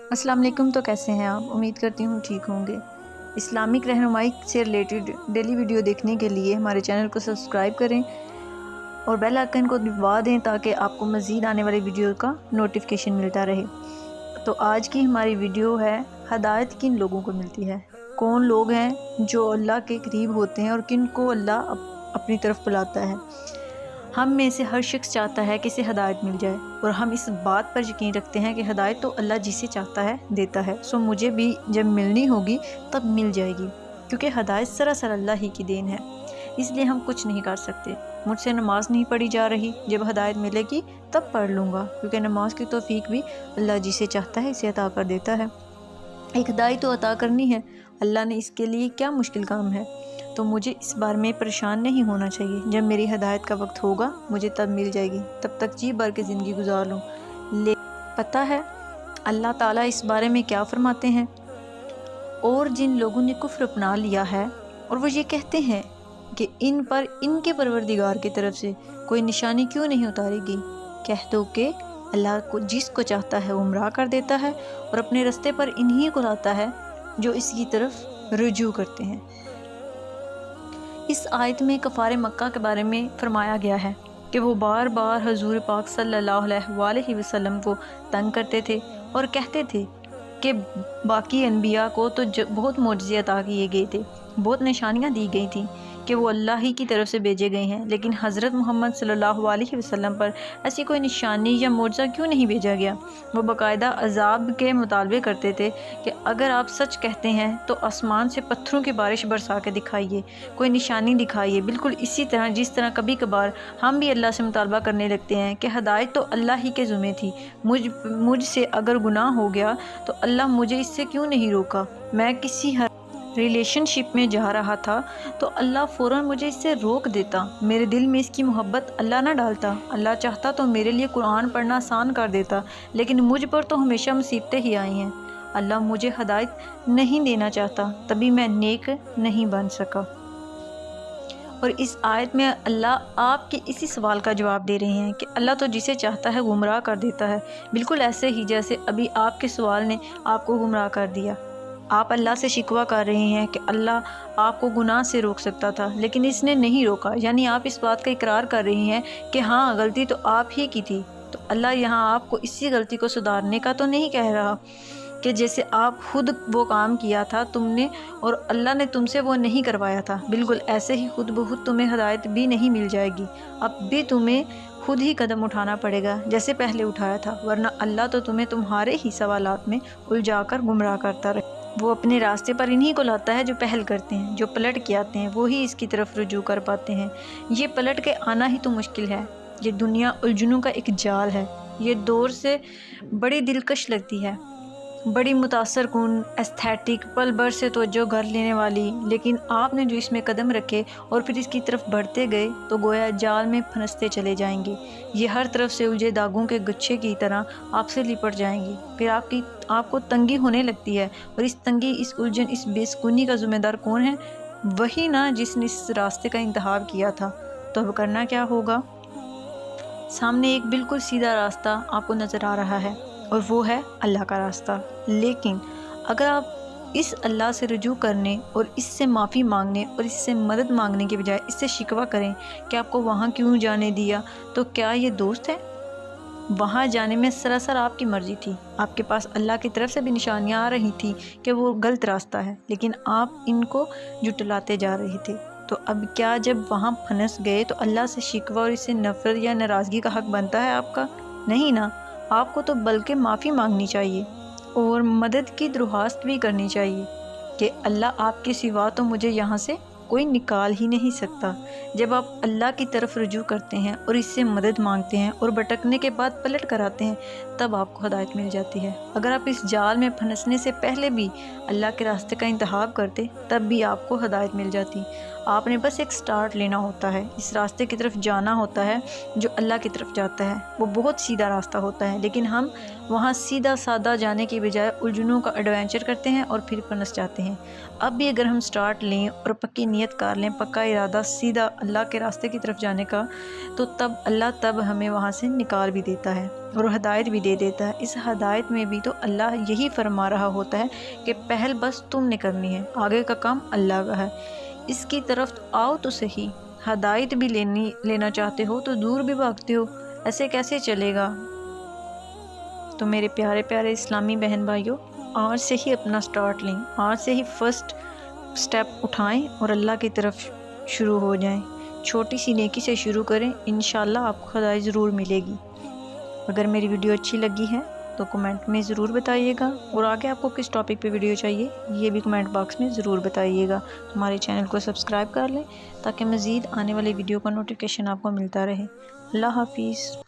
السلام علیکم۔ تو کیسے ہیں آپ؟ امید کرتی ہوں ٹھیک ہوں گے۔ اسلامک رہنمائی سے ریلیٹڈ ڈیلی ویڈیو دیکھنے کے لیے ہمارے چینل کو سبسکرائب کریں اور بیل آئکن کو دبا دیں تاکہ آپ کو مزید آنے والی ویڈیو کا نوٹیفیکیشن ملتا رہے۔ تو آج کی ہماری ویڈیو ہے ہدایت کن لوگوں کو ملتی ہے، کون لوگ ہیں جو اللہ کے قریب ہوتے ہیں اور کن کو اللہ اپنی طرف بلاتا ہے۔ ہم میں سے ہر شخص چاہتا ہے کہ اسے ہدایت مل جائے، اور ہم اس بات پر یقین رکھتے ہیں کہ ہدایت تو اللہ جسے چاہتا ہے دیتا ہے۔ سو مجھے بھی جب ملنی ہوگی تب مل جائے گی، کیونکہ ہدایت سراسر اللہ ہی کی دین ہے، اس لیے ہم کچھ نہیں کر سکتے۔ مجھ سے نماز نہیں پڑھی جا رہی، جب ہدایت ملے گی تب پڑھ لوں گا، کیونکہ نماز کی توفیق بھی اللہ جسے چاہتا ہے اسے عطا کر دیتا ہے۔ ایک ہدایت تو عطا کرنی ہے، اللہ نے اس کے لیے کیا مشکل کام ہے؟ تو مجھے اس بارے میں پریشان نہیں ہونا چاہیے۔ جب میری ہدایت کا وقت ہوگا مجھے تب مل جائے گی، تب تک جی بھر کے زندگی گزار لوں۔ پتہ ہے اللہ تعالیٰ اس بارے میں کیا فرماتے ہیں؟ اور جن لوگوں نے کفر اپنا لیا ہے اور وہ یہ کہتے ہیں کہ ان پر ان کے پروردگار کی طرف سے کوئی نشانی کیوں نہیں اتارے گی، کہہ دو کہ اللہ کو جس کو چاہتا ہے گمراہ کر دیتا ہے اور اپنے رستے پر انہی کو لاتا ہے جو اس کی طرف رجوع کرتے ہیں۔ اس آیت میں کفار مکہ کے بارے میں فرمایا گیا ہے کہ وہ بار بار حضور پاک صلی اللہ علیہ وآلہ وسلم کو تنگ کرتے تھے اور کہتے تھے کہ باقی انبیاء کو تو بہت معجزے عطا کیے گئے تھے، بہت نشانیاں دی گئی تھیں کہ وہ اللہ ہی کی طرف سے بھیجے گئے ہیں، لیکن حضرت محمد صلی اللہ علیہ وسلم پر ایسی کوئی نشانی یا معجزہ کیوں نہیں بھیجا گیا؟ وہ باقاعدہ عذاب کے مطالبے کرتے تھے کہ اگر آپ سچ کہتے ہیں تو آسمان سے پتھروں کی بارش برسا کے دکھائیے، کوئی نشانی دکھائیے۔ بالکل اسی طرح جس طرح کبھی کبھار ہم بھی اللہ سے مطالبہ کرنے لگتے ہیں کہ ہدایت تو اللہ ہی کے ذمہ تھی، مجھ سے اگر گناہ ہو گیا تو اللہ مجھے اس سے کیوں نہیں روکا؟ میں کسی ریلیشن شپ میں جا رہا تھا تو اللہ فوراً مجھے اس سے روک دیتا، میرے دل میں اس کی محبت اللہ نہ ڈالتا۔ اللہ چاہتا تو میرے لیے قرآن پڑھنا آسان کر دیتا، لیکن مجھ پر تو ہمیشہ مصیبتیں ہی آئی ہیں۔ اللہ مجھے ہدایت نہیں دینا چاہتا، تبھی میں نیک نہیں بن سکا۔ اور اس آیت میں اللہ آپ کے اسی سوال کا جواب دے رہے ہیں کہ اللہ تو جسے چاہتا ہے گمراہ کر دیتا ہے، بالکل ایسے ہی جیسے ابھی آپ کے سوال نے آپ کو گمراہ کر دیا۔ آپ اللہ سے شکوہ کر رہے ہیں کہ اللہ آپ کو گناہ سے روک سکتا تھا لیکن اس نے نہیں روکا، یعنی آپ اس بات کا اقرار کر رہے ہیں کہ ہاں غلطی تو آپ ہی کی تھی۔ تو اللہ یہاں آپ کو اسی غلطی کو سدھارنے کا تو نہیں کہہ رہا کہ جیسے آپ خود وہ کام کیا تھا تم نے اور اللہ نے تم سے وہ نہیں کروایا تھا، بالکل ایسے ہی خود بخود تمہیں ہدایت بھی نہیں مل جائے گی، اب بھی تمہیں خود ہی قدم اٹھانا پڑے گا جیسے پہلے اٹھایا تھا، ورنہ اللہ تو تمہیں تمہارے ہی سوالات میں الجھا کر گمراہ کرتا رہے۔ وہ اپنے راستے پر انہی کو لاتا ہے جو پہل کرتے ہیں، جو پلٹ کے آتے ہیں، وہی اس کی طرف رجوع کر پاتے ہیں۔ یہ پلٹ کے آنا ہی تو مشکل ہے۔ یہ دنیا الجھنوں کا ایک جال ہے، یہ دور سے بڑی دلکش لگتی ہے، بڑی متاثر کن، ایستھیٹک، پل بھر سے توجہ گھر لینے والی، لیکن آپ نے جو اس میں قدم رکھے اور پھر اس کی طرف بڑھتے گئے تو گویا جال میں پھنستے چلے جائیں گے۔ یہ ہر طرف سے الجھے داغوں کے گچھے کی طرح آپ سے لپٹ جائیں گی، پھر آپ کو تنگی ہونے لگتی ہے، اور اس تنگی، اس الجھن، اس بے سکونی کا ذمہ دار کون ہے؟ وہی نا جس نے اس راستے کا انتخاب کیا تھا۔ تو اب کرنا کیا ہوگا؟ سامنے ایک بالکل سیدھا راستہ آپ کو نظر آ رہا ہے اور وہ ہے اللہ کا راستہ، لیکن اگر آپ اس اللہ سے رجوع کرنے اور اس سے معافی مانگنے اور اس سے مدد مانگنے کے بجائے اس سے شکوہ کریں کہ آپ کو وہاں کیوں جانے دیا، تو کیا یہ دوست ہے؟ وہاں جانے میں سراسر آپ کی مرضی تھی، آپ کے پاس اللہ کی طرف سے بھی نشانیاں آ رہی تھی کہ وہ غلط راستہ ہے، لیکن آپ ان کو جھٹلاتے جا رہے تھے۔ تو اب کیا جب وہاں پھنس گئے تو اللہ سے شکوہ اور اس سے نفرت یا ناراضگی کا حق بنتا ہے آپ کا؟ نہیں نا، آپ کو تو بلکہ معافی مانگنی چاہیے اور مدد کی درخواست بھی کرنی چاہیے کہ اللہ آپ کے سوا تو مجھے یہاں سے کوئی نکال ہی نہیں سکتا۔ جب آپ اللہ کی طرف رجوع کرتے ہیں اور اس سے مدد مانگتے ہیں اور بھٹکنے کے بعد پلٹ کر آتے ہیں، تب آپ کو ہدایت مل جاتی ہے۔ اگر آپ اس جال میں پھنسنے سے پہلے بھی اللہ کے راستے کا انتخاب کرتے تب بھی آپ کو ہدایت مل جاتی۔ آپ نے بس ایک سٹارٹ لینا ہوتا ہے، اس راستے کی طرف جانا ہوتا ہے جو اللہ کی طرف جاتا ہے۔ وہ بہت سیدھا راستہ ہوتا ہے، لیکن ہم وہاں سیدھا سادہ جانے کی بجائے الجھنوں کا ایڈونچر کرتے ہیں اور پھر پھنس جاتے ہیں۔ اب بھی اگر ہم سٹارٹ لیں اور پکی نیت کر لیں، پکا ارادہ سیدھا اللہ کے راستے کی طرف جانے کا، تو تب اللہ ہمیں وہاں سے نکال بھی دیتا ہے اور ہدایت بھی دے دیتا ہے۔ اس ہدایت میں بھی تو اللہ یہی فرما رہا ہوتا ہے کہ پہل بس تم نے کرنی ہے، آگے کا کام اللہ کا ہے۔ اس کی طرف آؤ تو صحیح، ہدایت بھی لینا چاہتے ہو تو دور بھی بھاگتے ہو، ایسے کیسے چلے گا؟ تو میرے پیارے پیارے اسلامی بہن بھائیوں، آج سے ہی اپنا سٹارٹ لیں، آج سے ہی فرسٹ سٹیپ اٹھائیں اور اللہ کی طرف شروع ہو جائیں۔ چھوٹی سی نیکی سے شروع کریں، انشاءاللہ آپ کو ہدایت ضرور ملے گی۔ اگر میری ویڈیو اچھی لگی ہے تو کمنٹ میں ضرور بتائیے گا، اور آگے آپ کو کس ٹاپک پہ ویڈیو چاہیے یہ بھی کمنٹ باکس میں ضرور بتائیے گا۔ ہمارے چینل کو سبسکرائب کر لیں تاکہ مزید آنے والی ویڈیو کا نوٹیفیکیشن آپ کو ملتا رہے۔ اللہ حافظ۔